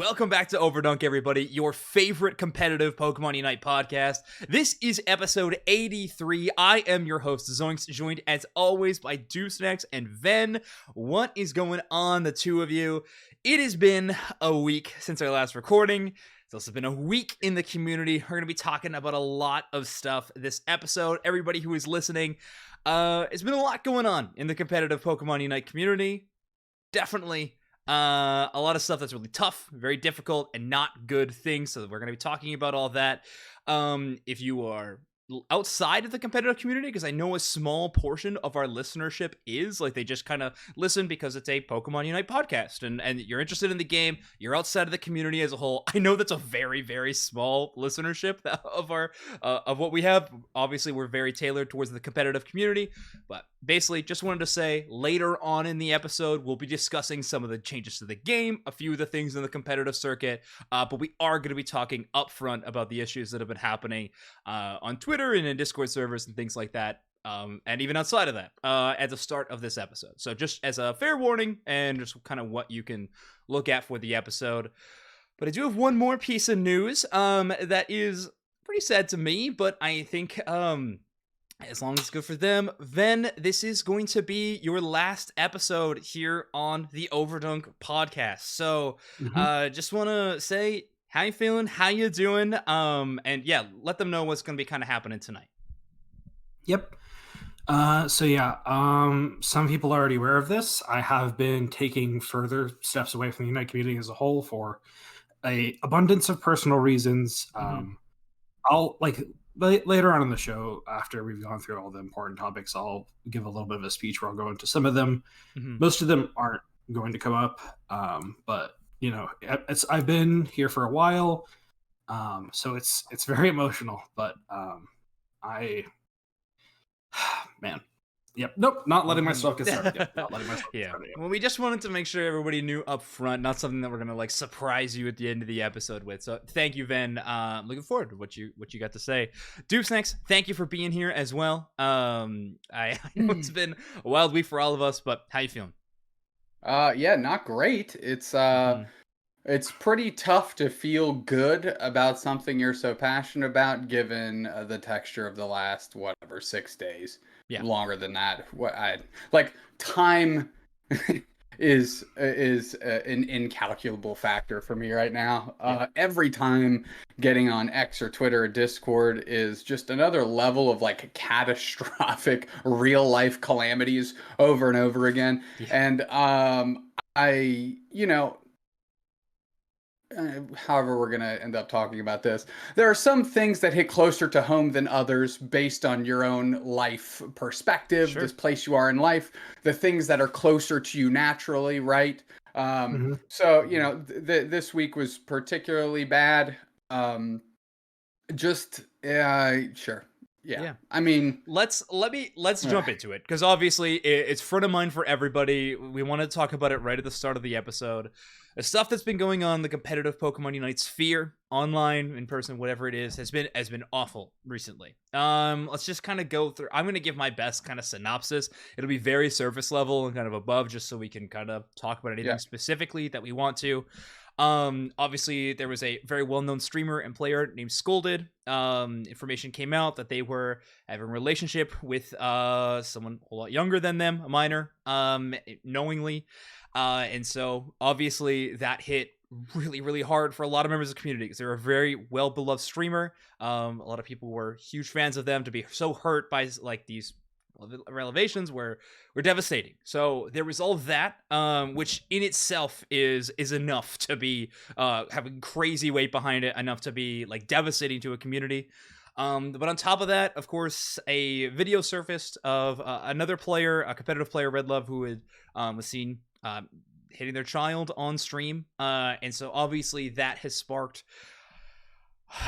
Welcome back to Overdunk, everybody, your favorite competitive Pokemon Unite podcast. This is episode 83. I am your host, Zoinks, joined as always by Deucenex and Ven. What is going on, the two of you? It has been a week since our last recording. It's also been a week in the community. We're going to be talking about a lot of stuff this episode. Everybody who is listening, it's been a lot going on in the competitive Pokemon Unite community. Definitely. A lot of stuff that's really tough, very difficult, and not good things. So we're going to be talking about all that. If you are outside of the competitive community, because I know a small portion of our listenership is like they just kind of listen because it's a Pokemon Unite podcast, and you're interested in the game, you're outside of the community as a whole. I know that's a very, very small listenership of our of what we have. Obviously, we're very tailored towards the competitive community, but basically just wanted to say later on in the episode we'll be discussing some of the changes to the game, a few of the things in the competitive circuit, but we are going to be talking up front about the issues that have been happening on Twitter and in Discord servers and things like that, and even outside of that at the start of this episode. So just as a fair warning and just kind of what you can look at for the episode. But I do have one more piece of news that is pretty sad to me, but I think as long as it's good for them, then this is going to be your last episode here on the Overdunk podcast. So just want to say, how you feeling? How you doing? And yeah, let them know what's going to be kind of happening tonight. Yep. Some people are already aware of this. I have been taking further steps away from the Unite community as a whole for a abundance of personal reasons. I'll later on in the show, after we've gone through all the important topics, I'll give a little bit of a speech where I'll go into some of them. Most of them aren't going to come up, but you know, I've been here for a while, so it's very emotional. But not letting myself get started. Well, we just wanted to make sure everybody knew up front, not something that we're gonna like surprise you at the end of the episode with. So thank you, Ven. Looking forward to what you got to say. Deucenex, thank you for being here as well. I know it's been a wild week for all of us, but how you feeling? Yeah, not great. It's pretty tough to feel good about something you're so passionate about, given the texture of the last 6 days. Yeah, longer than that. Time is an incalculable factor for me right now. Every time getting on X or Twitter or Discord is just another level of like catastrophic real life calamities over and over again. And however we're going to end up talking about this, there are some things that hit closer to home than others based on your own life perspective, this place you are in life, the things that are closer to you naturally, right? So, this week was particularly bad. Sure. Yeah. I mean, let's jump into it, because obviously it's front of mind for everybody. We want to talk about it right at the start of the episode. The stuff that's been going on in the competitive Pokemon Unite sphere, online, in person, whatever it is, has been awful recently. Let's just kind of go through. I'm going to give my best kind of synopsis. It'll be very surface level and kind of above, just so we can kind of talk about anything specifically that we want to. Obviously there was a very well-known streamer and player named Scolded. Information came out that they were having a relationship with someone a lot younger than them, a minor, knowingly. And so obviously that hit really, really hard for a lot of members of the community, because they're a very well-beloved streamer. A lot of people were huge fans of them. To be so hurt by like these revelations were devastating. So there was all of that, which in itself is enough to be having crazy weight behind it, enough to be like devastating to a community. But on top of that, of course, a video surfaced of another player, a competitive player, Red Love, who had was seen hitting their child on stream, and so obviously that has sparked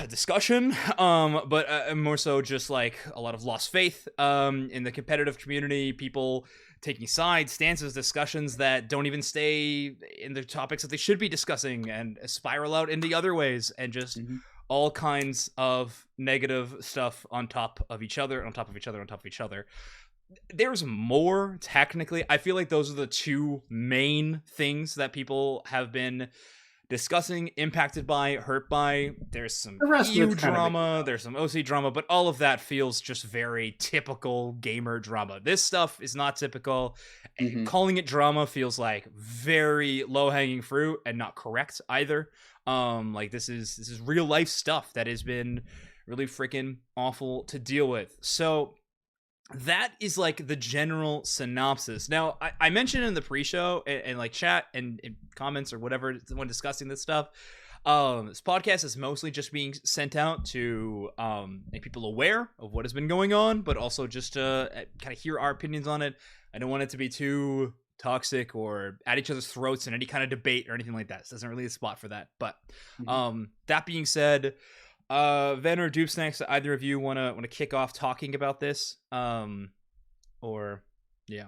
discussion, but more so just like a lot of lost faith in the competitive community, people taking sides, stances, discussions that don't even stay in the topics that they should be discussing, and spiral out into other ways, and just all kinds of negative stuff on top of each other, on top of each other, on top of each other. There's more, technically. I feel like those are the two main things that people have been discussing, impacted by, hurt by. There's some The rest of EU it's kind of drama, there's some OC drama, but all of that feels just very typical gamer drama. This stuff is not typical. Calling it drama feels like very low-hanging fruit and not correct either. Like this is real life stuff that has been really freaking awful to deal with. So that is like the general synopsis. Now, I mentioned in the pre-show and like chat and comments or whatever when discussing this stuff, this podcast is mostly just being sent out to make people aware of what has been going on, but also just to kind of hear our opinions on it. I don't want it to be too toxic or at each other's throats in any kind of debate or anything like that. This isn't really a spot for that. But that being said, Ven or Dupe Snacks, either of you want to kick off talking about this? Or yeah.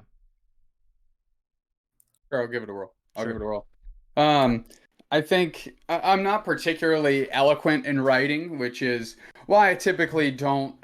Sure, I'll give it a whirl. Sure. Give it a whirl. I think I'm not particularly eloquent in writing, which is why I typically don't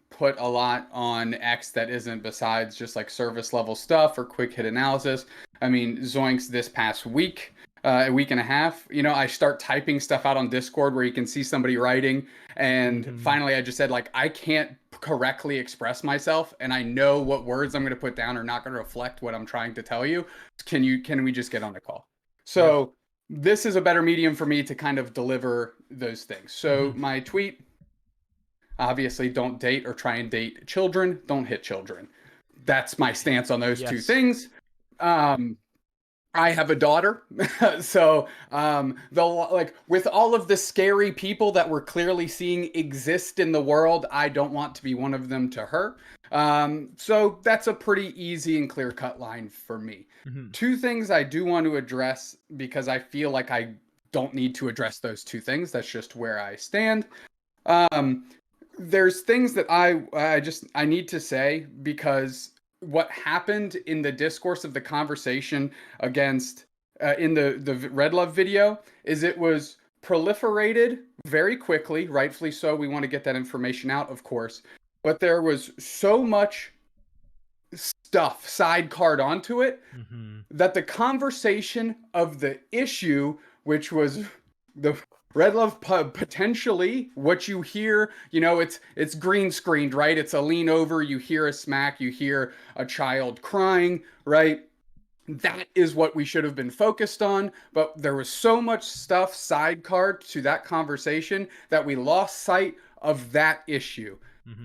put a lot on X that isn't besides just like service level stuff or quick hit analysis. I mean, Zoinks this past week, a week and a half, you know, I start typing stuff out on Discord where you can see somebody writing. And finally, I just said, like, I can't correctly express myself. And I know what words I'm going to put down are not going to reflect what I'm trying to tell you. Can we just get on the call? So this is a better medium for me to kind of deliver those things. So my tweet, obviously, don't date or try and date children. Don't hit children. That's my stance on those two things. I have a daughter, so like with all of the scary people that we're clearly seeing exist in the world, I don't want to be one of them to her. So that's a pretty easy and clear-cut line for me. Two things I do want to address because I feel like I don't need to address those two things. That's just where I stand. There's things that I need to say because what happened in the discourse of the conversation against in the Red Love video is it was proliferated very quickly, rightfully so. We want to get that information out, of course, but there was so much stuff sidecard onto it that the conversation of the issue, which was the Red Love potentially what you hear, you know, it's green screened, right? It's a lean over, you hear a smack, you hear a child crying, right? That is what we should have been focused on, but there was so much stuff sidecard to that conversation that we lost sight of that issue.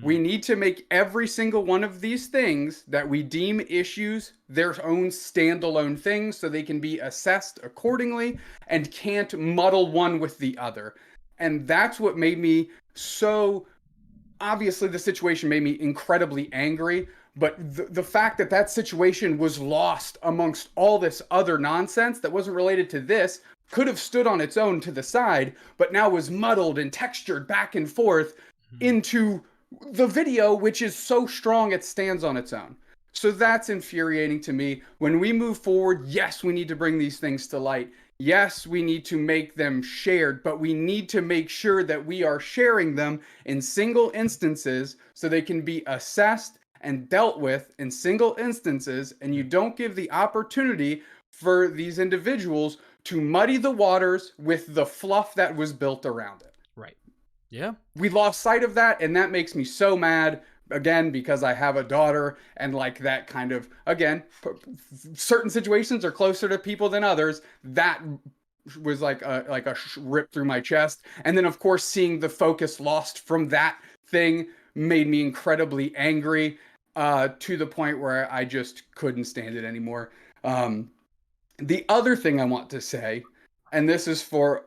We need to make every single one of these things that we deem issues their own standalone things so they can be assessed accordingly and can't muddle one with the other. And that's what made me so... Obviously, the situation made me incredibly angry, but the fact that that situation was lost amongst all this other nonsense that wasn't related to this could have stood on its own to the side, but now was muddled and textured back and forth into the video, which is so strong it stands on its own. So that's infuriating to me. When we move forward, yes, we need to bring these things to light. Yes, we need to make them shared, but we need to make sure that we are sharing them in single instances so they can be assessed and dealt with in single instances, and you don't give the opportunity for these individuals to muddy the waters with the fluff that was built around it. Right. Yeah. We lost sight of that, and that makes me so mad, again, because I have a daughter, and like that kind of, again, certain situations are closer to people than others. That was like a rip through my chest. And then, of course, seeing the focus lost from that thing made me incredibly angry to the point where I just couldn't stand it anymore. The other thing I want to say, and this is for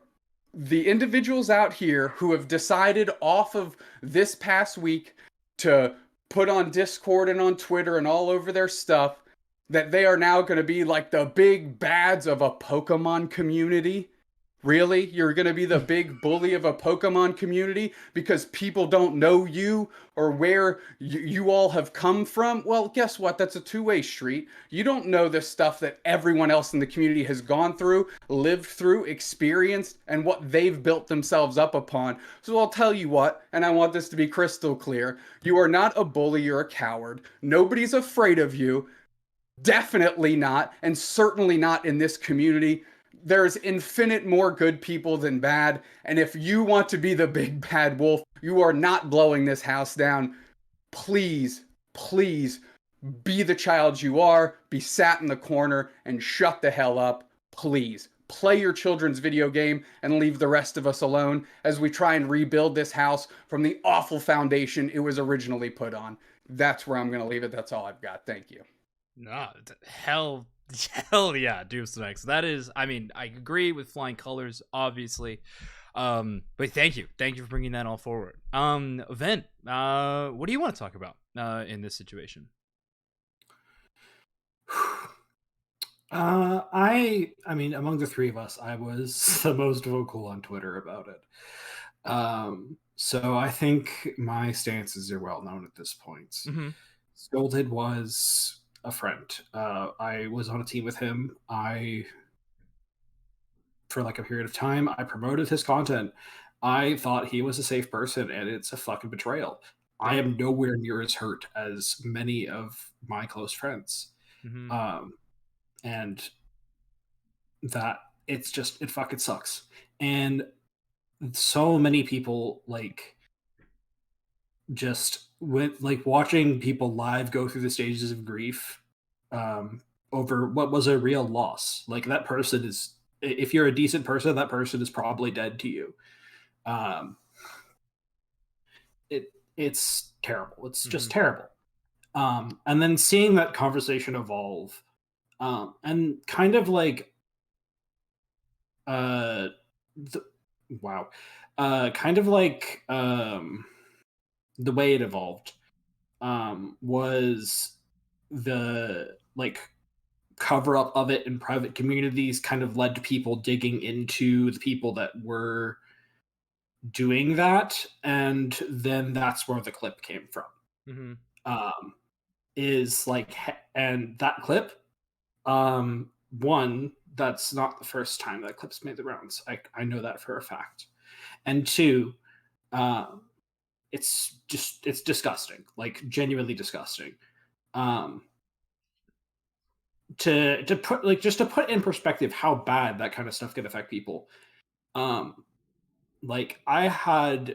the individuals out here who have decided off of this past week to put on Discord and on Twitter and all over their stuff that they are now going to be like the big bads of a Pokemon community. Really? You're going to be the big bully of a Pokemon community because people don't know you or where you all have come from? Well, guess what? That's a two-way street. You don't know the stuff that everyone else in the community has gone through, lived through, experienced, and what they've built themselves up upon. So I'll tell you what, and I want this to be crystal clear, you are not a bully, you're a coward. Nobody's afraid of you. Definitely not, and certainly not in this community. there's infinite more good people than bad. And if you want to be the big bad wolf, you are not blowing this house down. Please, please be the child you are, be sat in the corner, and shut the hell up. Please. Play your children's video game and leave the rest of us alone as we try and rebuild this house from the awful foundation it was originally put on. That's where I'm going to leave it. That's all I've got. Thank you. Nah, hell yeah, Doomsday. That is, I mean, I agree with flying colors, obviously. But thank you for bringing that all forward. Ven, what do you want to talk about in this situation? I mean, among the three of us, I was the most vocal on Twitter about it. So I think my stances are well known at this point. Mm-hmm. Scolded was a friend. I was on a team with him. For like a period of time, I promoted his content. I thought he was a safe person, and it's a fucking betrayal. I am nowhere near as hurt as many of my close friends. Mm-hmm. And that it fucking sucks. And so many people like just went like watching people live go through the stages of grief over what was a real loss. Like that person is, if you're a decent person, that person is probably dead to you. It's terrible. It's just terrible. And then seeing that conversation evolve, and kind of like, kind of like the way it evolved was the like cover up of it in private communities kind of led to people digging into the people that were doing that, and then that's where the clip came from. Is like, and that clip, one, that's not the first time that clip's made the rounds. I know that for a fact. And two, it's disgusting, like genuinely disgusting. To put like, just to put in perspective how bad that kind of stuff can affect people. Like I had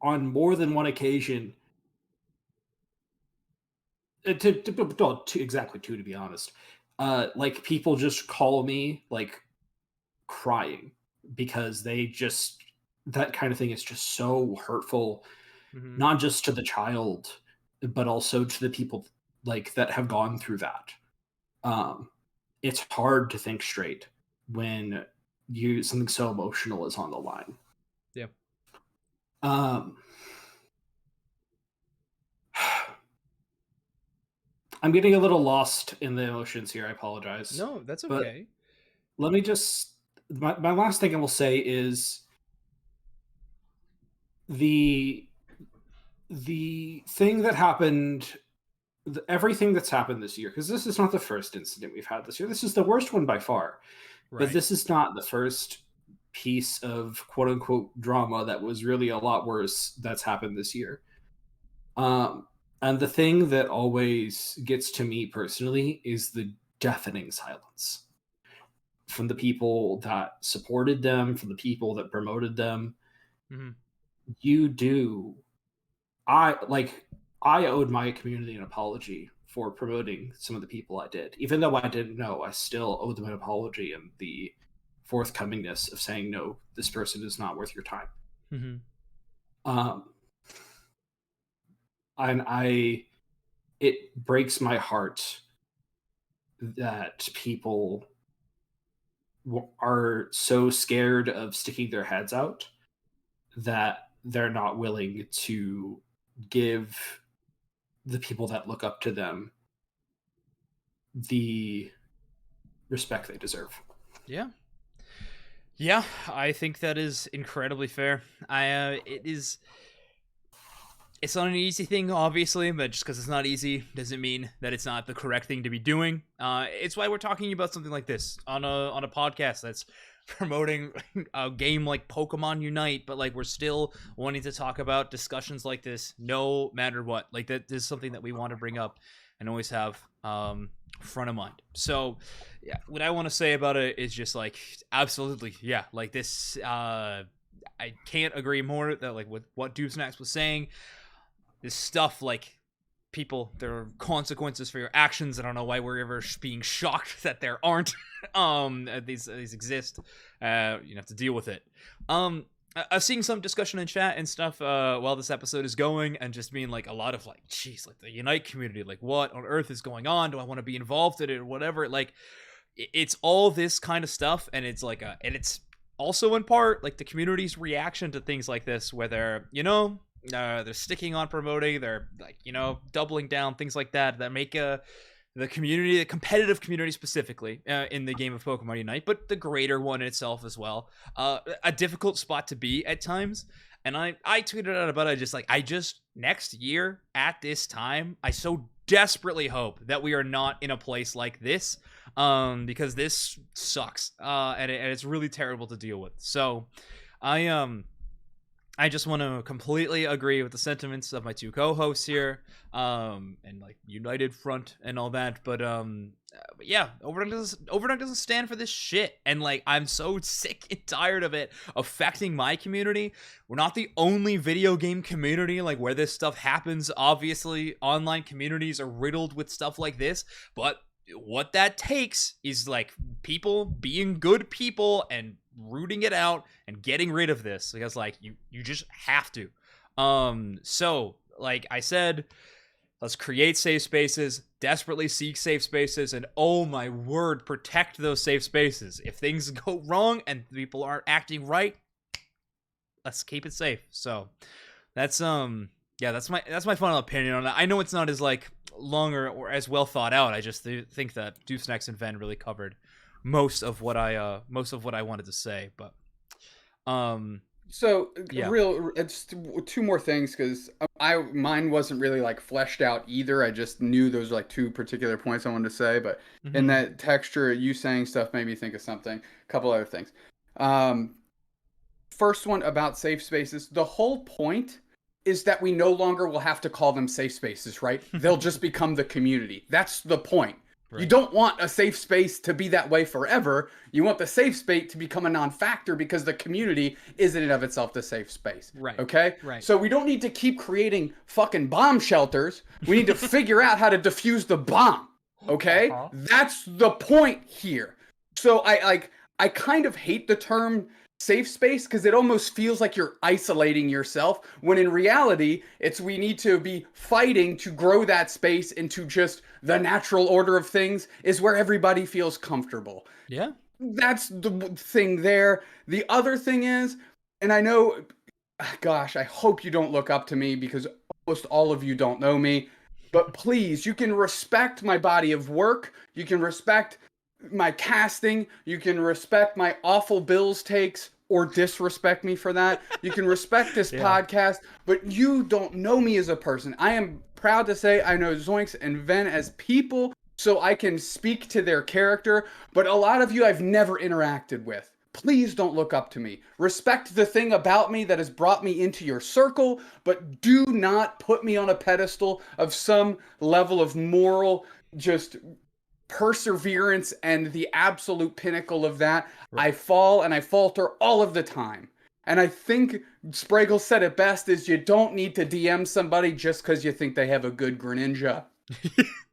on more than one occasion, exactly two, to be honest, like people just call me like crying because they just, that kind of thing is just so hurtful, not just to the child, but also to the people like that have gone through that. It's hard to think straight when something so emotional is on the line. Yeah. I'm getting a little lost in the emotions here. I apologize. No, that's okay. But let me just, my last thing I will say is the thing that happened, everything that's happened this year, because this is not the first incident we've had this year. This is the worst one by far. Right. But this is not the first piece of quote unquote drama that was really a lot worse that's happened this year. And the thing that always gets to me personally is the deafening silence from the people that supported them, from the people that promoted them. I owed my community an apology for promoting some of the people I did. Even though I didn't know, I still owe them an apology and the forthcomingness of saying, no, this person is not worth your time. And it breaks my heart that people are so scared of sticking their heads out that they're not willing to give the people that look up to them the respect they deserve. Yeah, I think that is incredibly fair. It's not an easy thing, obviously, but just because it's not easy doesn't mean that it's not the correct thing to be doing. It's why we're talking about something like this on a podcast that's promoting a game like Pokemon Unite, but like we're still wanting to talk about discussions like this no matter what. Like that is something that we want to bring up and always have front of mind. So yeah, what I want to say about it is just like absolutely, yeah, like this I can't agree more that like with what Dubsnax was saying. This stuff, like, people, there are consequences for your actions. I don't know why we're ever being shocked that there aren't. These exist. You have to deal with it. I've seen some discussion in chat and stuff while this episode is going, and just being like a lot of like, geez, like the Unite community, like what on earth is going on? Do I want to be involved in it or whatever? Like, it's all this kind of stuff, and it's like and it's also in part like the community's reaction to things like this, where they're they're sticking on promoting, they're like doubling down, things like that make the community, the competitive community specifically in the game of Pokemon Unite, but the greater one itself as well, a difficult spot to be at times. And I tweeted out about it, I just next year at this time, I so desperately hope that we are not in a place like this, because this sucks, and it's really terrible to deal with. So I just want to completely agree with the sentiments of my two co-hosts here, and like United Front and all that. But yeah, Overdunk doesn't stand for this shit, and like I'm so sick and tired of it affecting my community. We're not the only video game community like where this stuff happens. Obviously, online communities are riddled with stuff like this, but what that takes is like people being good people and rooting it out and getting rid of this, because like you just have to. So like I said, let's create safe spaces, desperately seek safe spaces, and oh my word, protect those safe spaces. If things go wrong and people aren't acting right, let's keep it safe. So that's yeah, that's my final opinion on that. I know it's not as like longer or as well thought out. I just think that Dubsnax and Ven really covered most of what I wanted to say. But so yeah. it's two more things, because mine wasn't really like fleshed out either. I just knew those were like two particular points I wanted to say, but in that texture, you saying stuff made me think of something. A couple other things. First one about safe spaces. The whole point is that we no longer will have to call them safe spaces, right? They'll just become the community. That's the point. Right. You don't want a safe space to be that way forever. You want the safe space to become a non-factor, because the community is in and of itself the safe space. Right. Okay? Right. So we don't need to keep creating fucking bomb shelters. We need to figure out how to defuse the bomb. Okay? That's the point here. So I kind of hate the term safe space, because it almost feels like you're isolating yourself, when in reality we need to be fighting to grow that space into just the natural order of things, is where everybody feels comfortable. Yeah, that's the thing there. The other thing is, and I know, gosh, I hope you don't look up to me, because almost all of you don't know me, but please, you can respect my body of work, you can respect my casting, you can respect my awful Bills takes, or disrespect me for that. You can respect this podcast, but you don't know me as a person. I am proud to say I know Zoinks and Ven as people, so I can speak to their character, but a lot of you I've never interacted with. Please don't look up to me. Respect the thing about me that has brought me into your circle, but do not put me on a pedestal of some level of moral just perseverance and the absolute pinnacle of that. Right. I fall and I falter all of the time. And I think Spragle said it best, is you don't need to DM somebody just because you think they have a good Greninja.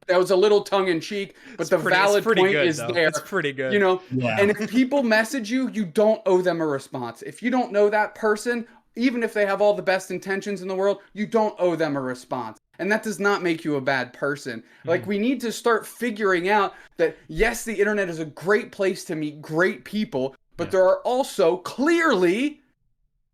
That was a little tongue-in-cheek, but the valid point is there. It's pretty good. And if people message you, you don't owe them a response. If you don't know that person, even if they have all the best intentions in the world, you don't owe them a response. And that does not make you a bad person. Like, we need to start figuring out that, yes, the internet is a great place to meet great people, but there are also clearly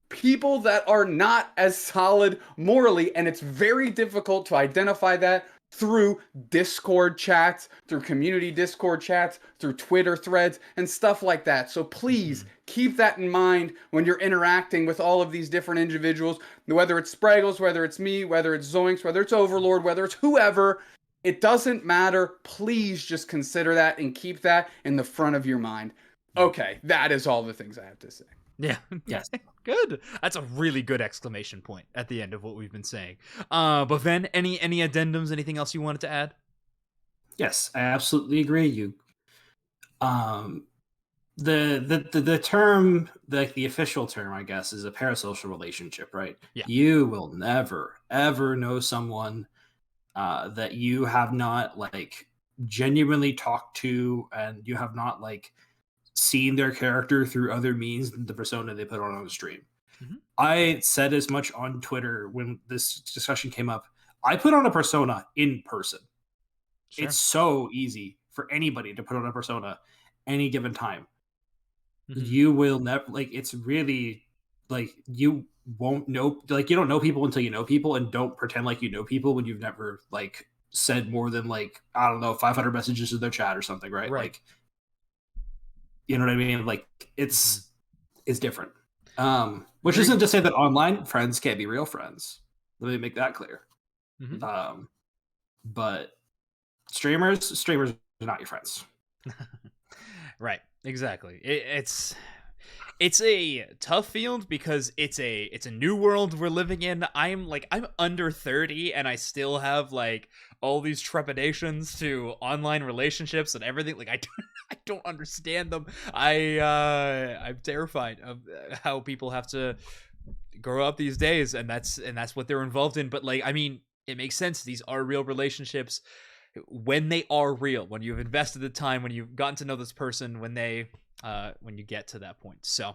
people that are not as solid morally, and it's very difficult to identify that through Discord chats, through community Discord chats, through Twitter threads, and stuff like that. So please keep that in mind when you're interacting with all of these different individuals, whether it's Spraggles, whether it's me, whether it's Zoinks, whether it's Overlord, whether it's whoever. It doesn't matter. Please just consider that and keep that in the front of your mind. Okay, that is all the things I have to say. Yeah. Yes. Good. That's a really good exclamation point at the end of what we've been saying. But Ven, any addendums, anything else you wanted to add? Yes, I absolutely agree. Um, the term, like the official term, I guess, is a parasocial relationship, right? Yeah. You will never ever know someone that you have not like genuinely talked to, and you have not like seen their character through other means than the persona they put on the stream. Hmm. I said as much on Twitter when this discussion came up. I put on a persona in person. It's Sure. so easy for anybody to put on a persona any given time. Hmm. You will never like it's really like you won't know like you don't know people until you know people, and don't pretend like you know people when you've never like said more than like I don't know 500 messages to their chat or something, right? Right. Like you know what I mean? Like Hmm. it's different. Which Agreed. isn't to say that online friends can't be real friends. Let me make that clear. Hmm. Um, but streamers are not your friends. Right. Exactly. It's a tough field because it's a new world we're living in. I'm under 30 and I still have like all these trepidations to online relationships and everything. Like I don't, I don't understand them. I'm terrified of how people have to grow up these days, and that's what they're involved in. But like I mean, it makes sense. These are real relationships when they are real, when you've invested the time, when you've gotten to know this person, when you get to that point. So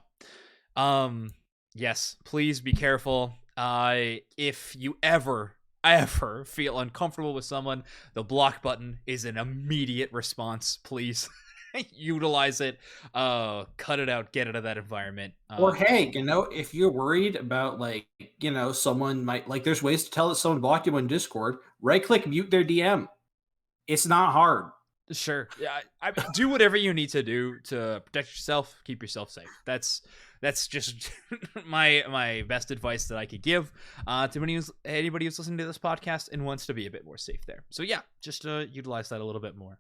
yes, please be careful. If you ever feel uncomfortable with someone, the block button is an immediate response. Please utilize it. Cut it out, get out of that environment. Or hey, if you're worried about like, someone might like there's ways to tell that someone blocked you on Discord, right click mute their DM. It's not hard. Sure. Yeah. I mean, do whatever you need to do to protect yourself, keep yourself safe. That's just my best advice that I could give to anybody who's listening to this podcast and wants to be a bit more safe there. So yeah, just utilize that a little bit more.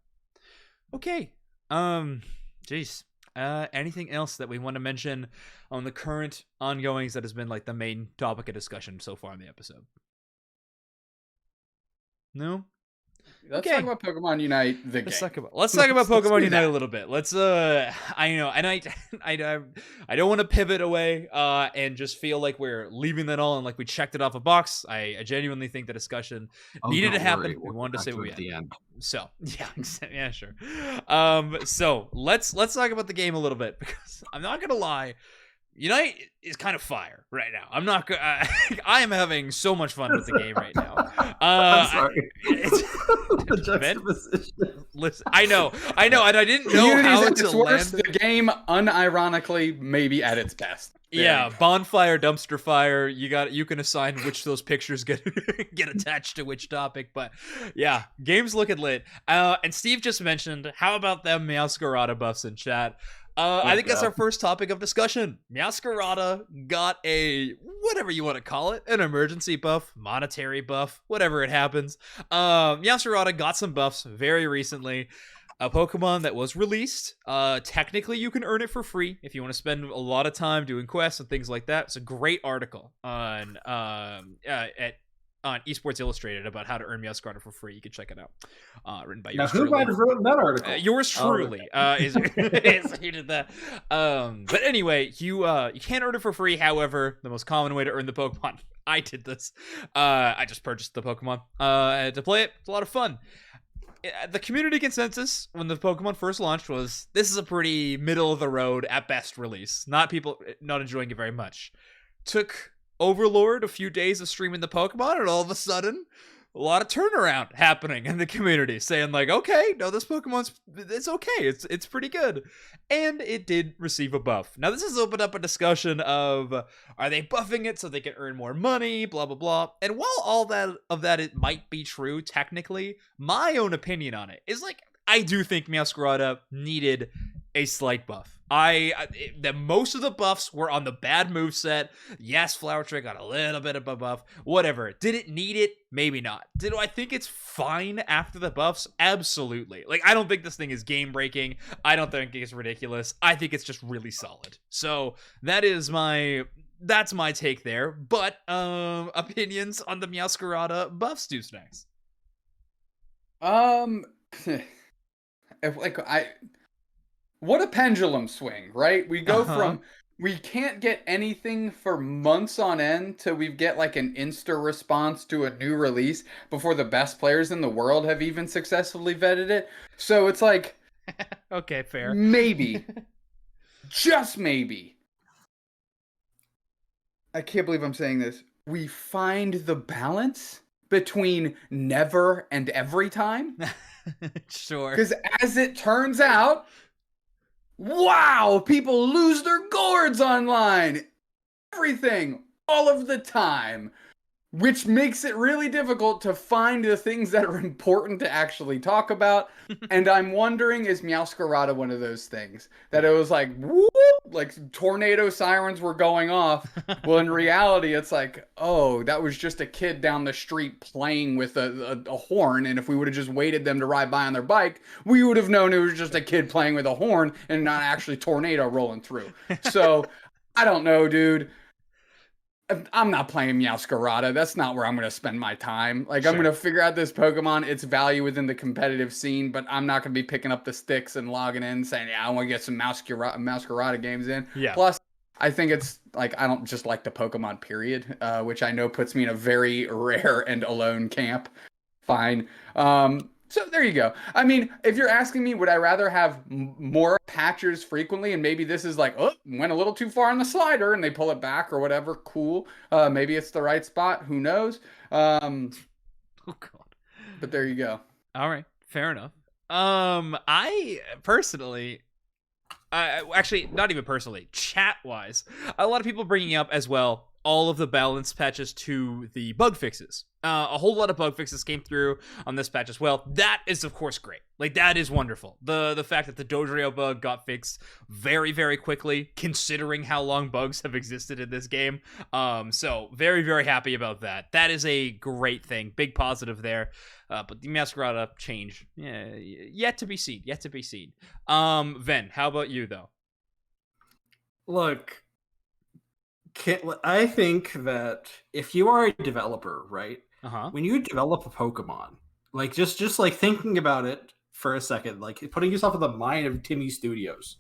Okay. Jeez. Anything else that we want to mention on the current ongoings that has been like the main topic of discussion so far in the episode? No. Let's Okay. talk about Pokemon Unite, the Let's game. talk about Let's Pokemon do Unite a that. little bit. Let's I know, and I don't want to pivot away and just feel like we're leaving that all and like we checked it off a box. I genuinely think the discussion Oh, needed to don't happen. worry, We we'll wanted get to say back what to we it at had. the end. So yeah, yeah, sure. So let's talk about the game a little bit because I'm not gonna lie. Unite is kind of fire right now. I'm not. I am having so much fun with the game right now. I'm sorry. It's, The Ben, juxtaposition. listen, I know, and I didn't know Unity's how at to its worst. land. The game, unironically, maybe at its best. There Yeah, you go. bonfire, dumpster fire. You can assign which those pictures get get attached to which topic. But yeah, game's looking lit. And Steve just mentioned, how about them Meowscarada buffs in chat? I Oh think that's god. our first topic of discussion. Meowscarada got a whatever you want to call it, an emergency buff, monetary buff, whatever it happens. Meowscarada got some buffs very recently. A Pokemon that was released. Technically, you can earn it for free if you want to spend a lot of time doing quests and things like that. It's a great article on Esports Illustrated about how to earn Meowscarada for free. You can check it out. Written by Now, yours who might truly. have written that article? Yours Oh, truly is who did that. But anyway, you can't earn it for free. However, the most common way to earn the Pokemon, I did this. I just purchased the Pokemon to play it. It's a lot of fun. The community consensus when the Pokemon first launched was this is a pretty middle of the road at best release. Not not enjoying it very much. Took Overlord a few days of streaming the Pokemon, and all of a sudden, a lot of turnaround happening in the community, saying like, okay, no, this it's okay, it's pretty good, and it did receive a buff. Now this has opened up a discussion of are they buffing it so they can earn more money, blah blah blah. And while all that it might be true technically, my own opinion on it is like I do think Meowscarada needed a slight buff. The most of the buffs were on the bad moveset. Yes, Flower Trick got a little bit of a buff. Whatever. Did it need it? Maybe not. Do I think it's fine after the buffs? Absolutely. Like, I don't think this thing is game breaking. I don't think it's ridiculous. I think it's just really solid. So that's my take there. But opinions on the Meowscarada buffs, do snacks. like what a pendulum swing, right? We go from we can't get anything for months on end till we get like an insta response to a new release before the best players in the world have even successfully vetted it. So it's like, Okay, fair. maybe, just maybe. I can't believe I'm saying this. We find the balance between never and every time. Sure. Because as it turns out, wow, people lose their gourds online. Everything, all of the time. Which makes it really difficult to find the things that are important to actually talk about. And I'm wondering, is Meowscarada one of those things? That it was like, whoop, like tornado sirens were going off. Well, in reality, it's like, oh, that was just a kid down the street playing with a horn. And if we would have just waited them to ride by on their bike, we would have known it was just a kid playing with a horn and not actually tornado rolling through. So, I don't know, dude. I'm not playing Meowscarada. That's not where I'm going to spend my time. Like, Sure. I'm going to figure out this Pokemon, its value within the competitive scene, but I'm not going to be picking up the sticks and logging in saying, yeah, I want to get some Meowscarada games in. Yeah. Plus, I think it's, like, I don't just like the Pokemon, period, which I know puts me in a very rare and alone camp. Fine. So there you go. I mean, if you're asking me, would I rather have more patches frequently, and maybe this is like, oh, went a little too far on the slider, and they pull it back or whatever. Cool. Maybe it's the right spot. Who knows? Oh God. But there you go. All right, fair enough. I personally, actually, not even personally, chat-wise, a lot of people bringing up as well all of the balance patches to the bug fixes. A whole lot of bug fixes came through on this patch as well. That is, of course, great. Like, that is wonderful. The fact that the Dodrio bug got fixed very, very quickly, considering how long bugs have existed in this game. So, very, very happy about that. That is a great thing. Big positive there. But the Meowscarada change, yeah, yet to be seen. Yet to be seen. Ven, how about you, though? Look, I think that if you are a developer, right? When you develop a Pokemon, like just like thinking about it for a second, like putting yourself in the mind of Timmy Studios,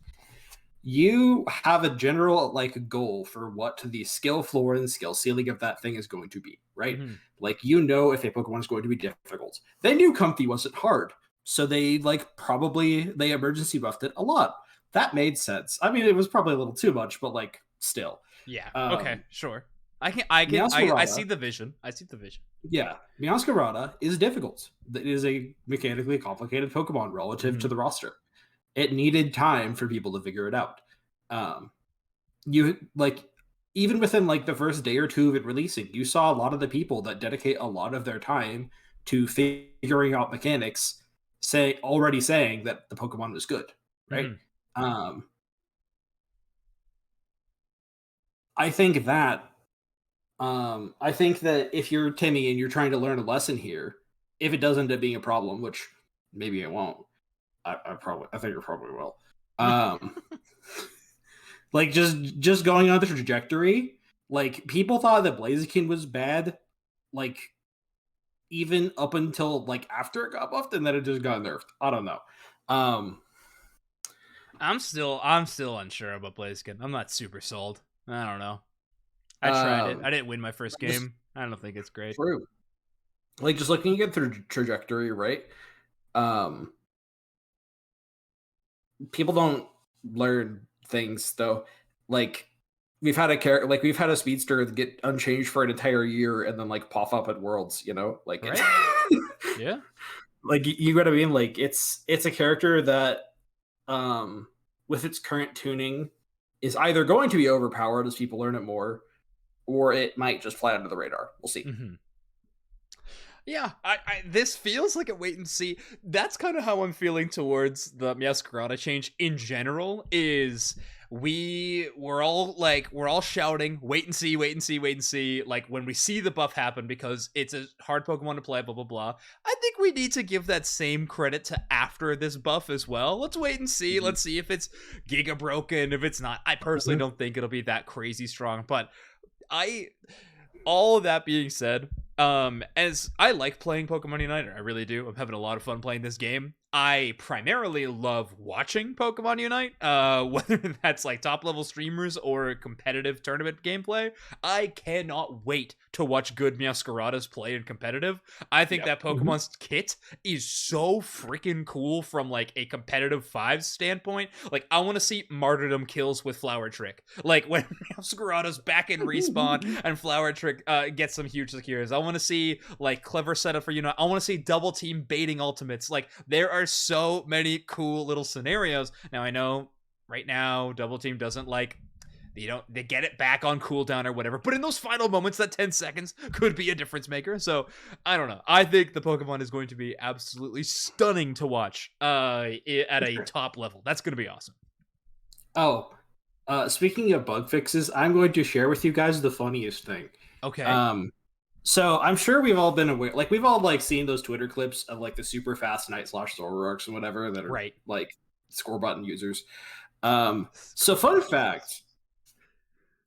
you have a general like goal for what the skill floor and skill ceiling of that thing is going to be, right? Like, you know, if a Pokemon is going to be difficult. They knew Comfy wasn't hard, so they they emergency buffed it a lot. That made sense. I mean, it was probably a little too much, but like still. Yeah. Okay. Sure. I see the vision. I see the vision. Yeah, Meowscarada is difficult. It is a mechanically complicated Pokemon relative to the roster. It needed time for people to figure it out. You like, even within like the first day or two of it releasing, you saw a lot of the people that dedicate a lot of their time to figuring out mechanics already saying that the Pokemon was good, right? I think that if you're Timmy and you're trying to learn a lesson here, if it does end up being a problem, which maybe it won't, I think it probably will. Like, just going on the trajectory, like, people thought that Blaziken was bad, like, even up until like after it got buffed, and then it just got nerfed. I don't know. I'm still unsure about Blaziken. I'm not super sold. I don't know. I tried it. I didn't win my first game. I don't think it's great. True. Like, just looking at the trajectory, right? People don't learn things though. Like, we've had a speedster get unchanged for an entire year and then like pop up at Worlds, you know? Like, right? Yeah. Like, you gotta mean, like, it's a character that with its current tuning is either going to be overpowered as people learn it more, or it might just fly under the radar. We'll see. Yeah, this feels like a wait and see. That's kind of how I'm feeling towards the Meowscarada change in general. Is we're all shouting, wait and see, wait and see, wait and see. Like, when we see the buff happen, because it's a hard Pokemon to play, blah blah blah. I think we need to give that same credit to after this buff as well. Let's wait and see. Let's see if it's Giga broken. If it's not, I personally don't think it'll be that crazy strong. But all of that being said, as I like playing Pokemon Unite, I really do. I'm having a lot of fun playing this game. I primarily love watching Pokemon Unite, whether that's like top level streamers or competitive tournament gameplay. I cannot wait to watch good Meowscaradas play in competitive. I think that Pokemon's kit is so freaking cool from like a competitive 5 standpoint. Like, I want to see martyrdom kills with Flower Trick. Like when Meowscaradas back in respawn and Flower Trick gets some huge secures. I want to see like clever setup for Unite. I want to see double team baiting ultimates. Like, there are so many cool little scenarios. Now I know right now double team doesn't like they get it back on cooldown or whatever, but in those final moments, that 10 seconds could be a difference maker. So I don't know. I think the Pokemon is going to be absolutely stunning to watch at a top level. That's going to be awesome. Oh, speaking of bug fixes, I'm going to share with you guys the funniest thing. Okay. So I'm sure we've all been aware, like we've all like seen those Twitter clips of like the super fast Night Slash Zoroarks and whatever that are right. like score button users. So fun fact,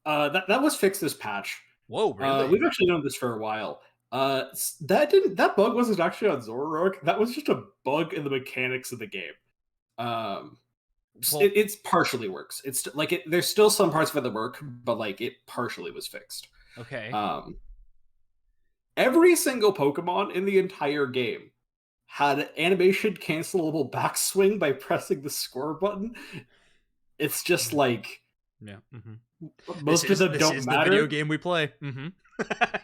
that was fixed this patch. Whoa, really? We've actually known this for a while. That bug wasn't actually on Zoroark. That was just a bug in the mechanics of the game. It's partially works. It's like there's still some parts of it that work, but like it partially was fixed. Okay. Every single Pokemon in the entire game had animation cancelable backswing by pressing the score button. It's just like, yeah, most of them don't matter. The video game we play,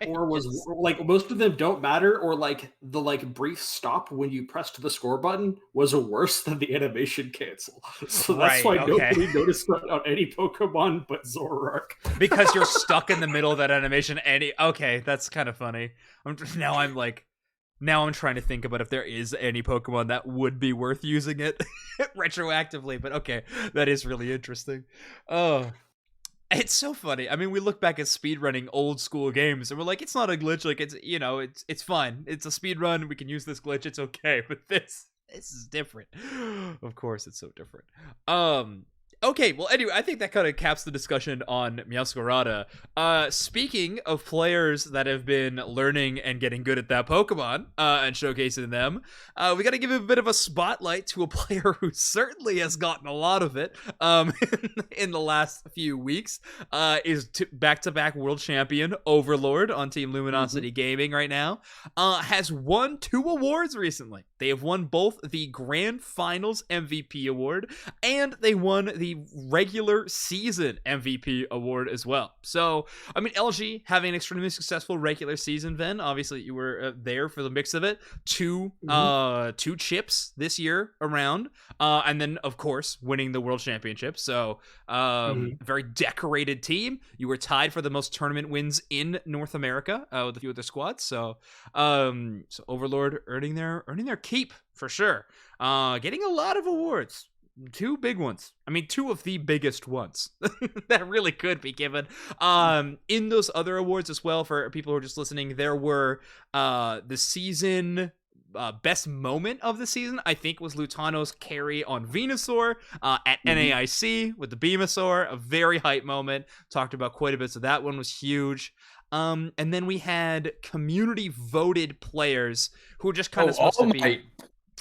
or was like most of them don't matter, or like the like brief stop when you pressed the score button was worse than the animation cancel. So that's why nobody noticed that on any Pokemon but Zoroark. Because you're stuck in the middle of that animation. Okay, that's kind of funny. Now I'm trying to think about if there is any Pokemon that would be worth using it retroactively. But okay, that is really interesting. Oh. It's so funny. I mean, we look back at speedrunning old school games and we're like, it's not a glitch. Like, it's fine. It's a speedrun. We can use this glitch. It's okay. But this is different. Of course, it's so different. Okay, well, anyway, I think that kind of caps the discussion on Meowscarada. Speaking of players that have been learning and getting good at that Pokemon and showcasing them, we got to give a bit of a spotlight to a player who certainly has gotten a lot of it in the last few weeks. Is back-to-back world champion Overlord on Team Luminosity Gaming right now. Has won 2 awards recently. They have won both the Grand Finals MVP award and they won the regular season MVP award as well. So, I mean, LG having an extremely successful regular season, Ven. Obviously, you were there for the mix of it. 2 chips this year around. And then, of course, winning the World Championship. So, very decorated team. You were tied for the most tournament wins in North America with a few other squads. So Overlord earning their keep for sure. Getting a lot of awards. 2 big ones. I mean, 2 of the biggest ones that really could be given. In those other awards as well, for people who are just listening, there were the season best moment of the season, I think, was Lutano's carry on Venusaur at NAIC with the Beamosaur. A very hype moment. Talked about quite a bit, so that one was huge. And then we had community voted players who just kind of supposed to be...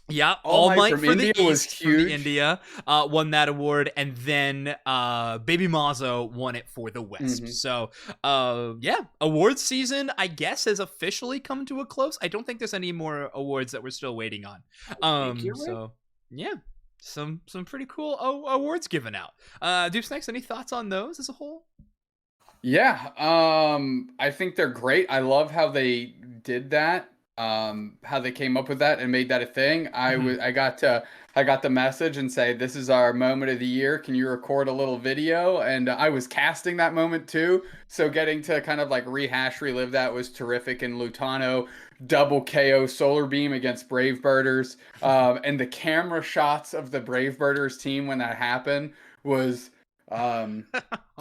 Yeah, All Might for the East was huge. India won that award, and then Baby Mazo won it for the West. So, yeah, awards season, I guess, has officially come to a close. I don't think there's any more awards that we're still waiting on. So, yeah, some pretty cool awards given out. Dupesnacks, any thoughts on those as a whole? Yeah, I think they're great. I love how they did that. How they came up with that and made that a thing. I got the message and say, this is our moment of the year. Can you record a little video? And I was casting that moment too. So getting to kind of like relive that was terrific. And Lutano double KO Solar Beam against Brave Birders. And the camera shots of the Brave Birders team when that happened was...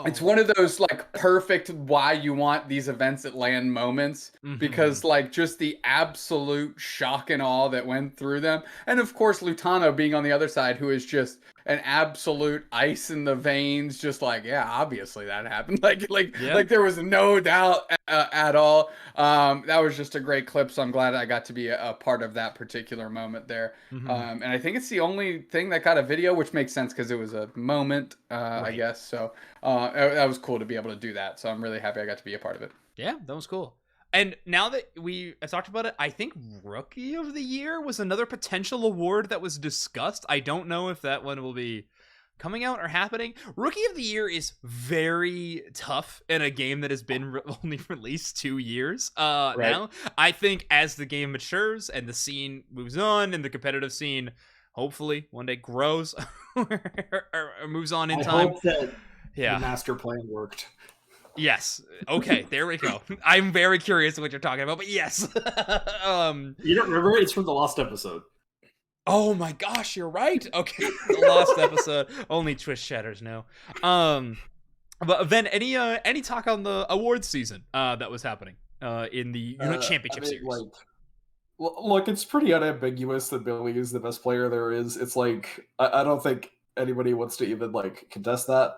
it's one of those like perfect why you want these events at LAN moments, because like just the absolute shock and awe that went through them, and of course Lutano being on the other side, who is just an absolute ice in the veins, just like, yeah, obviously that happened, like there was no doubt at all. That was just a great clip, so I'm glad I got to be a part of that particular moment there. Mhm. And I think it's the only thing that got a video, which makes sense because it was a moment, I Right. guess. So that was cool to be able to do that. So I'm really happy I got to be a part of it. Yeah, that was cool. And now that we have talked about it, I think Rookie of the Year was another potential award that was discussed. I don't know if that one will be coming out or happening. Rookie of the Year is very tough in a game that has been only released 2 years now. I think as the game matures and the scene moves on and the competitive scene hopefully one day grows or moves on in I time. hope that Yeah. the master plan worked. Yes. Okay, there we go. I'm very curious what you're talking about, but yes. You don't remember? It's from the last episode. Oh my gosh, you're right. Okay, the last episode. Only Twitch chatters know. But then any talk on the awards season that was happening in the Unite Championship series? Like, look, it's pretty unambiguous that Billy is the best player there is. It's like I don't think anybody wants to even like contest that.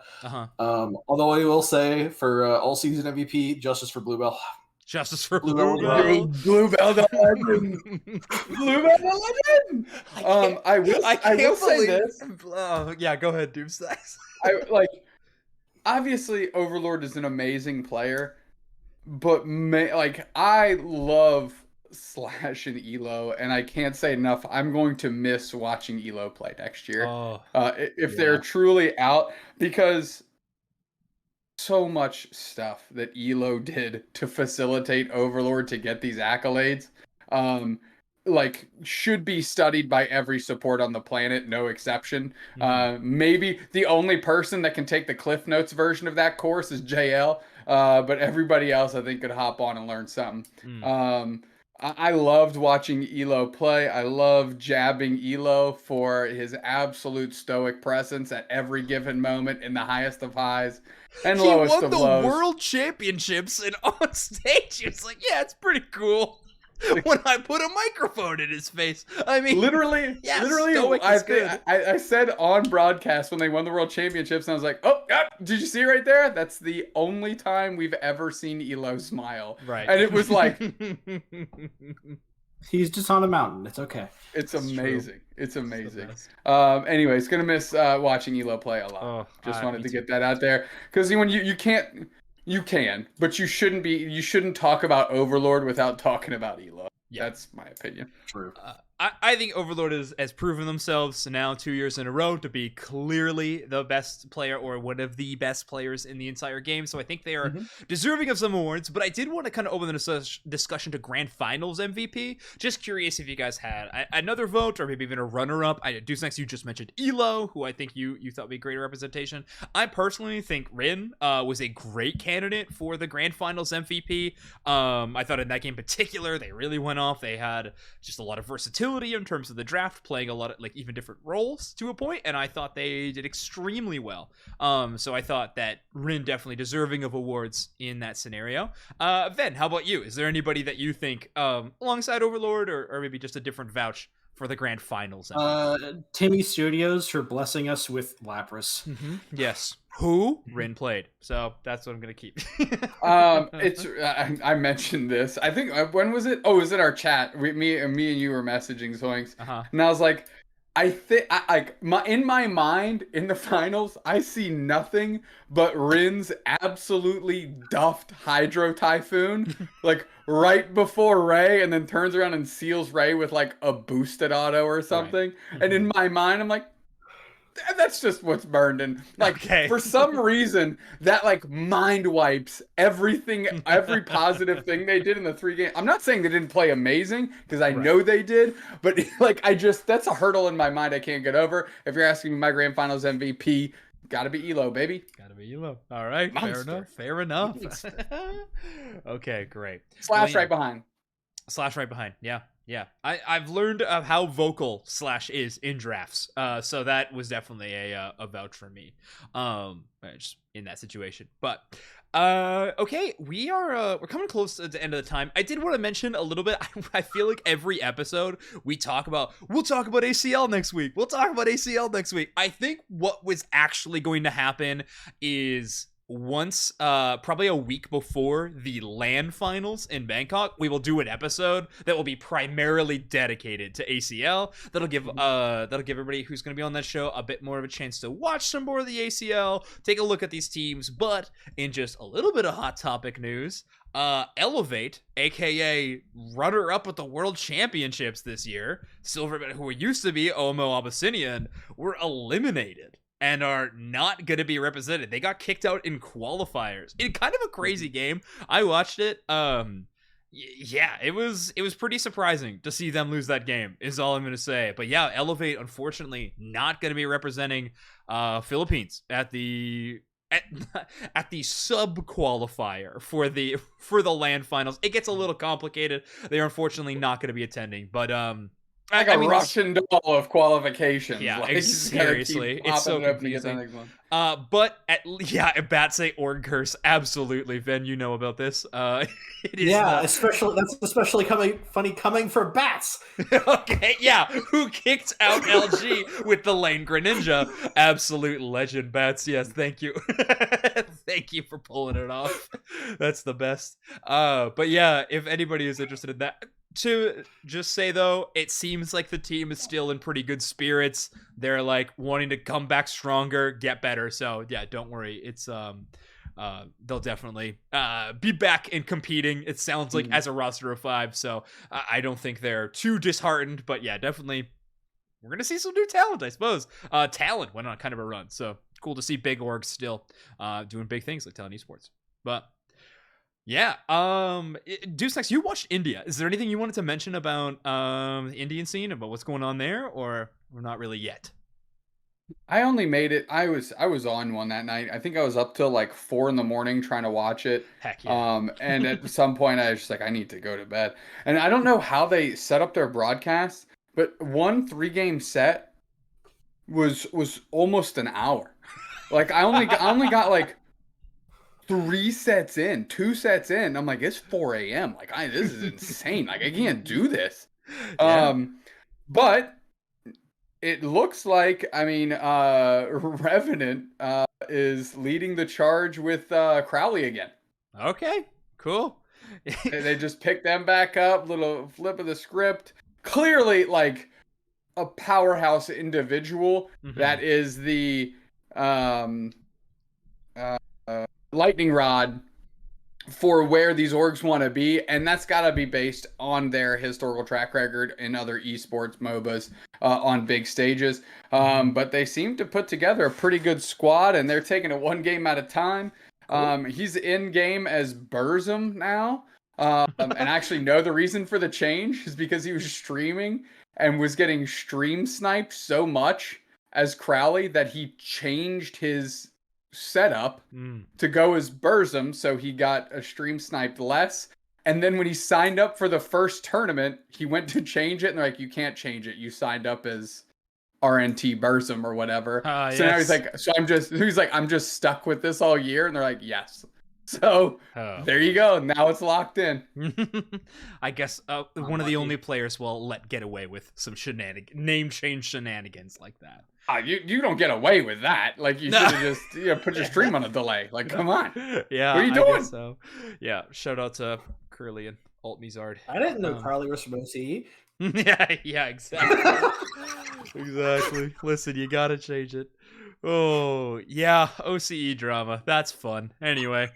Although I will say for all season MVP, justice for Bluebell. Justice for Bluebell. Bluebell the legend. Bluebell the legend. I will say this. Yeah, go ahead, Doomsday. Obviously Overlord is an amazing player, but I love Slash and Elo, and I can't say enough. I'm going to miss watching Elo play next year. If they're truly out, because so much stuff that Elo did to facilitate Overlord to get these accolades, should be studied by every support on the planet, no exception. Maybe the only person that can take the Cliff Notes version of that course is JL, but everybody else I think could hop on and learn something. I loved watching Elo play. I love jabbing Elo for his absolute stoic presence at every given moment in the highest of highs and lowest of lows. He won the world championships, and on stage he was like, yeah, it's pretty cool. When I put a microphone in his face. I mean, literally, I said on broadcast when they won the world championships, and I was like, oh, did you see right there? That's the only time we've ever seen Elo smile. Right. And it was like, he's just on a mountain. It's okay. It's amazing. It's amazing. Anyways, gonna miss watching Elo play a lot. Just wanted to get that out there, because when you can't. You can, but you shouldn't talk about Overlord without talking about Elo. Yeah. That's my opinion. True. I think Overlord has proven themselves now 2 years in a row to be clearly the best player or one of the best players in the entire game. So I think they are deserving of some awards, but I did want to kind of open the discussion to Grand Finals MVP. Just curious if you guys had another vote or maybe even a runner-up. Deuce, you just mentioned Elo, who I think you thought would be a greater representation. I personally think Rin was a great candidate for the Grand Finals MVP. I thought in that game in particular, they really went off. They had just a lot of versatility in terms of the draft, playing a lot of even different roles to a point, and I thought they did extremely well. So I thought that Rin definitely deserving of awards in that scenario. Ven, how about you? Is there anybody that you think alongside Overlord or maybe just a different vouch for the Grand Finals? Timmy Studios for blessing us with Lapras. Yes. Who Rin played, so that's what I'm gonna keep. I mentioned this. I think when was it? Oh, it was in our chat. Me and you were messaging Zoinks, and I was like, in my mind in the finals, I see nothing but Rin's absolutely duffed Hydro Typhoon, right before Ray, and then turns around and seals Ray with a boosted auto or something. Right. And in my mind, I'm like, that's just what's burned in. For some reason, that mind wipes everything, every positive thing they did in the 3 games. I'm not saying they didn't play amazing, because I know they did, but that's a hurdle in my mind I can't get over. If you're asking me my Grand Finals MVP, gotta be Elo, baby. Gotta be Elo. All right, monster. Fair enough. Okay, great. Slash right behind. Slash right behind. Yeah. I've learned of how vocal Slash is in drafts. So that was definitely a vouch for me. Just in that situation. But okay, we're coming close to the end of the time. I did want to mention a little bit. I feel like every episode we'll talk about ACL next week. I think what was actually going to happen is once, probably a week before the LAN finals in Bangkok, we will do an episode that will be primarily dedicated to ACL. That'll give everybody who's going to be on that show a bit more of a chance to watch some more of the ACL, take a look at these teams. But in just a little bit of hot topic news, Elevate, aka runner-up at the World Championships this year, Silverman, who used to be Omo Abyssinian, were eliminated and are not going to be represented. They got kicked out in qualifiers. In kind of a crazy game. I watched it. Yeah, it was pretty surprising to see them lose that game, is all I'm going to say. But yeah, Elevate, unfortunately, not going to be representing Philippines at the sub qualifier for the LAN finals. It gets a little complicated. They're unfortunately not going to be attending, but like a Russian doll of qualifications. Yeah, like, seriously, it's so confusing. But Batsay Org Curse, absolutely. Ven, you know about this. It is especially coming from Bats. Okay, yeah, who kicked out LG with the Lane Greninja? Absolute legend, Bats. Yes, thank you, thank you for pulling it off. That's the best. But yeah, if anybody is interested in that. To just say though, it seems like the team is still in pretty good spirits. They're like wanting to come back stronger, get better. So yeah, don't worry. It's they'll definitely be back and competing. It sounds like as a roster of 5. So I don't think they're too disheartened. But yeah, definitely we're gonna see some new talent, I suppose. Talent went on kind of a run, so cool to see big orgs still doing big things like Talent Esports. But yeah, Deucenex, you watched India. Is there anything you wanted to mention about the Indian scene, about what's going on there, or not really yet? I only made it. I was on one that night. I think I was up till like 4 a.m. trying to watch it. Heck yeah. And at some point I was just like, I need to go to bed. And I don't know how they set up their broadcast, but one 3-game set was almost an hour. Like I only got like 2 sets in. I'm like, it's 4 a.m. Like, this is insane. Like, I can't do this. Yeah. But it looks like, Revenant is leading the charge with Crowley again. Okay, cool. They just picked them back up. Little flip of the script. Clearly, like a powerhouse individual. That is the lightning rod for where these orgs want to be, and that's got to be based on their historical track record in other esports MOBAs on big stages. But they seem to put together a pretty good squad, and they're taking it 1 game at a time. Cool. He's in game as Burzum now, and I actually know the reason for the change is because he was streaming and was getting stream sniped so much as Crowley that he changed his setup to go as Burzum, so he got a stream sniped less. And then when he signed up for the first tournament, he went to change it, and they're like, you can't change it. You signed up as RNT Burzum or whatever. So yes. Now he's like, I'm just stuck with this all year. And they're like, yes. So there you go. Now it's locked in. I guess one of the only players will let get away with some name change shenanigans like that. You don't get away with that. Like, you should have just put your stream on a delay. Like, come on. Yeah. What are you doing? So, yeah. Shout out to Curly and Alt Mizard. I didn't know Carly was from OCE. Yeah, exactly. Exactly. Listen, you gotta change it. Oh, yeah. OCE drama. That's fun. Anyway,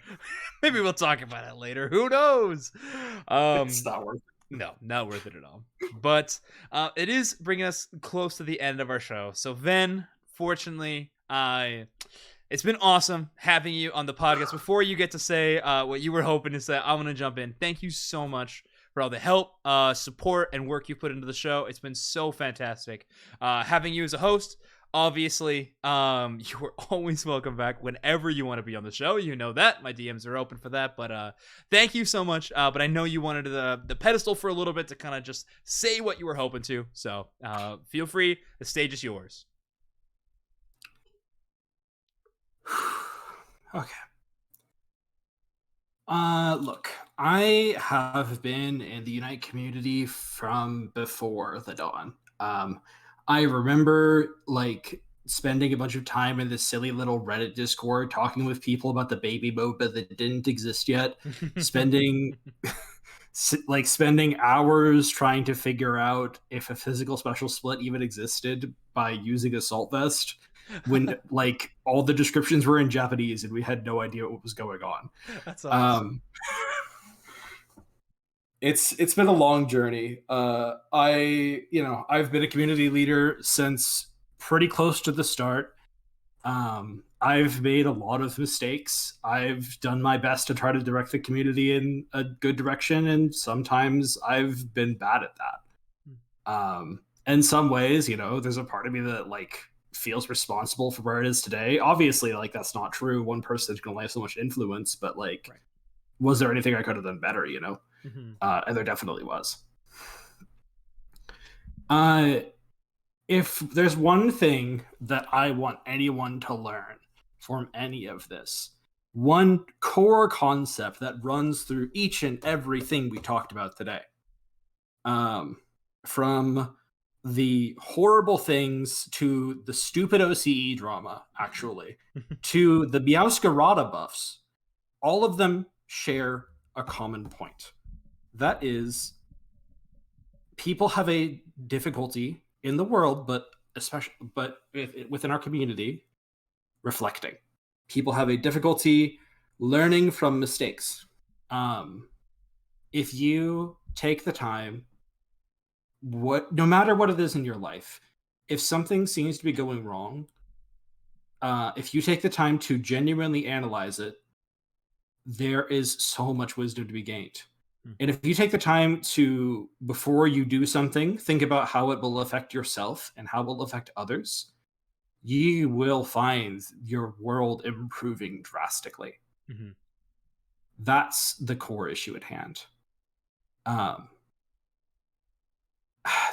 maybe we'll talk about it later. Who knows? It's not worth it. No, not worth it at all. But it is bringing us close to the end of our show. So, Ven, fortunately, it's been awesome having you on the podcast. Before you get to say what you were hoping to say, I want to jump in. Thank you so much for all the help, support, and work you put into the show. It's been so fantastic having you as a host. Obviously, you are always welcome back whenever you want to be on the show. You know that. My DMs are open for that. But thank you so much. But I know you wanted the pedestal for a little bit to kind of just say what you were hoping to. So feel free. The stage is yours. Okay. Look, I have been in the Unite community from before the dawn. I remember, like, spending a bunch of time in this silly little Reddit Discord talking with people about the baby MOBA that didn't exist yet, spending hours trying to figure out if a physical special split even existed by using Assault Vest when like all the descriptions were in Japanese and we had no idea what was going on. That's awesome. It's been a long journey. I've been a community leader since pretty close to the start. I've made a lot of mistakes. I've done my best to try to direct the community in a good direction, and sometimes I've been bad at that. In some ways, there's a part of me that like feels responsible for where it is today. Obviously, like that's not true. One person can only have so much influence, but like, right. Was there anything I could have done better? And there definitely was. If there's one thing that I want anyone to learn from any of this, one core concept that runs through each and everything we talked about today, from the horrible things to the stupid OCE drama, actually, to the Meowscarada buffs, all of them share a common point. That is, people have a difficulty in the world, but within our community, reflecting. People have a difficulty learning from mistakes. If you take the time, no matter what it is in your life, if something seems to be going wrong, if you take the time to genuinely analyze it, there is so much wisdom to be gained. And if you take the time to, before you do something, think about how it will affect yourself and how it will affect others, you will find your world improving drastically. Mm-hmm. That's the core issue at hand.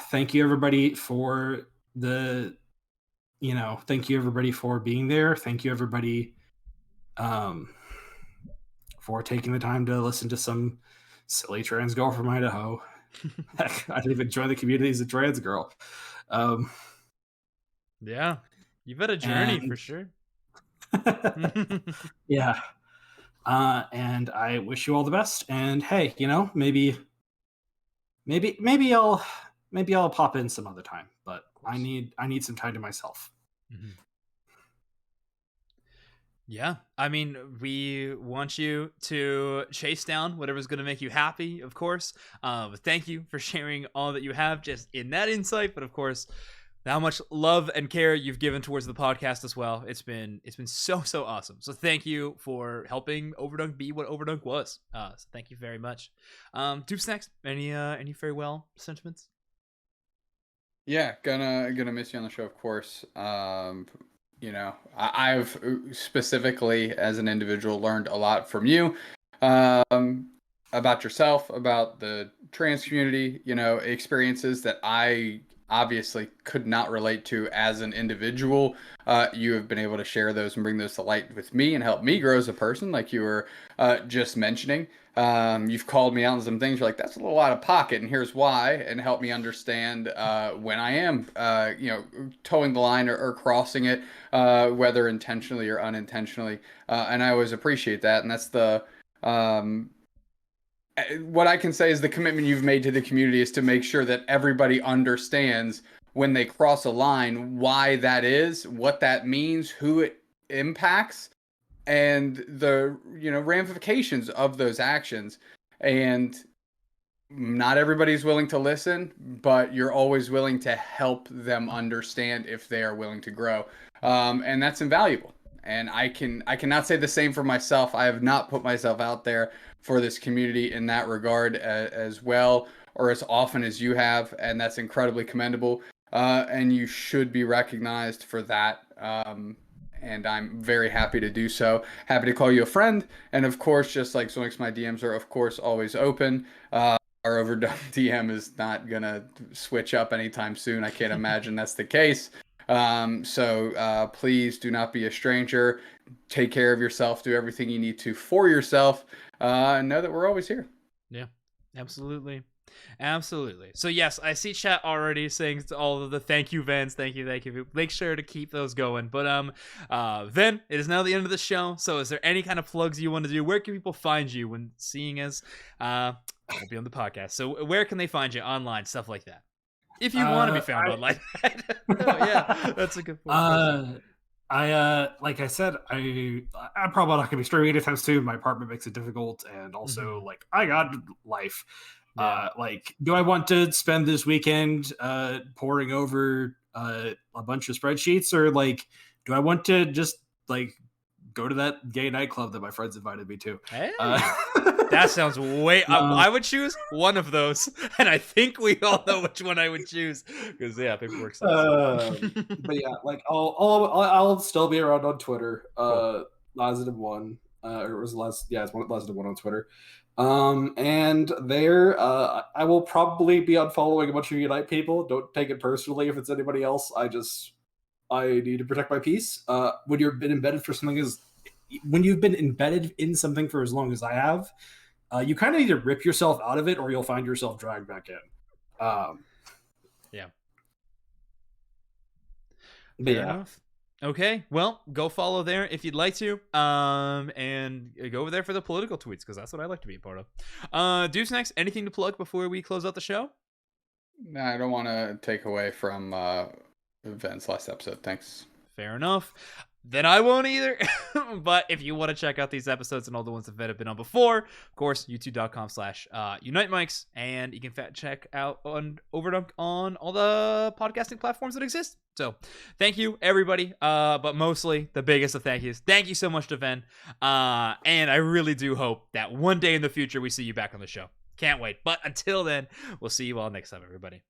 Thank you everybody for thank you everybody for being there. Thank you everybody for taking the time to listen to some silly trans girl from Idaho. Heck, I didn't even join the community as a trans girl. Yeah, you've had a journey for sure. Yeah. And I wish you all the best. And hey, maybe I'll pop in some other time, but I need some time to myself. Mm-hmm. Yeah, I mean, we want you to chase down whatever's going to make you happy, of course. Thank you for sharing all that you have just in that insight, but of course, how much love and care you've given towards the podcast as well. It's been so awesome. So thank you for helping Overdunk be what Overdunk was. So thank you very much. Dupes next. Any farewell sentiments? Yeah, gonna miss you on the show, of course. I've specifically as an individual learned a lot from you about yourself, about the trans community, experiences that I obviously could not relate to as an individual. You have been able to share those and bring those to light with me and help me grow as a person, like you were just mentioning. You've called me out on some things. You're like, that's a little out of pocket, and here's why, and help me understand when I am, towing the line or crossing it, whether intentionally or unintentionally. And I always appreciate that. And that's the what I can say is the commitment you've made to the community is to make sure that everybody understands when they cross a line why that is, what that means, who it impacts, and the ramifications of those actions. And not everybody's willing to listen, but you're always willing to help them understand if they are willing to grow, and that's invaluable. And I cannot say the same for myself. I have not put myself out there for this community in that regard as well or as often as you have, and that's incredibly commendable, and you should be recognized for that. And I'm very happy to do so. Happy to call you a friend. And of course, just like Zoinks, my DMs are, of course, always open. Our Overdunk DM is not going to switch up anytime soon. I can't imagine that's the case. So please do not be a stranger. Take care of yourself. Do everything you need to for yourself. And know that we're always here. Yeah, absolutely. Absolutely. So yes, I see chat already saying all of the thank you Vens, thank you. Make sure to keep those going. But Ven, it is now the end of the show. So is there any kind of plugs you want to do? Where can people find you when seeing us we'll be on the podcast? So where can they find you online, stuff like that? If you want to be found online. Oh, yeah, that's a good point. Like I said, I'm probably not gonna be streaming anytime soon. My apartment makes it difficult, and also like I got life. Yeah. Like, do I want to spend this weekend poring over a bunch of spreadsheets, or like, do I want to just like go to that gay nightclub that my friends invited me to? Hey, that sounds way. I would choose one of those, and I think we all know which one I would choose because paperwork sucks. But yeah, like I'll still be around on Twitter. Cool. Lazative1, or it was it's Lazative1 on Twitter. And there, I will probably be unfollowing a bunch of Unite people. Don't take it personally if it's anybody else. I need to protect my peace. When you've been embedded in something for as long as I have, you kind of either rip yourself out of it or you'll find yourself dragged back in. Yeah. Fair enough. Okay, well, go follow there if you'd like to, and go over there for the political tweets because that's what I like to be a part of. Deuce next, anything to plug before we close out the show? No, I don't want to take away from Ven's last episode. Thanks. Fair enough. Then I won't either. But if you want to check out these episodes and all the ones that have been on before, of course, youtube.com/UniteMics, and you can check out on Overdunk on all the podcasting platforms that exist. So thank you, everybody. But mostly the biggest of thank yous. Thank you so much to Ven. And I really do hope that one day in the future we see you back on the show. Can't wait. But until then, we'll see you all next time, everybody.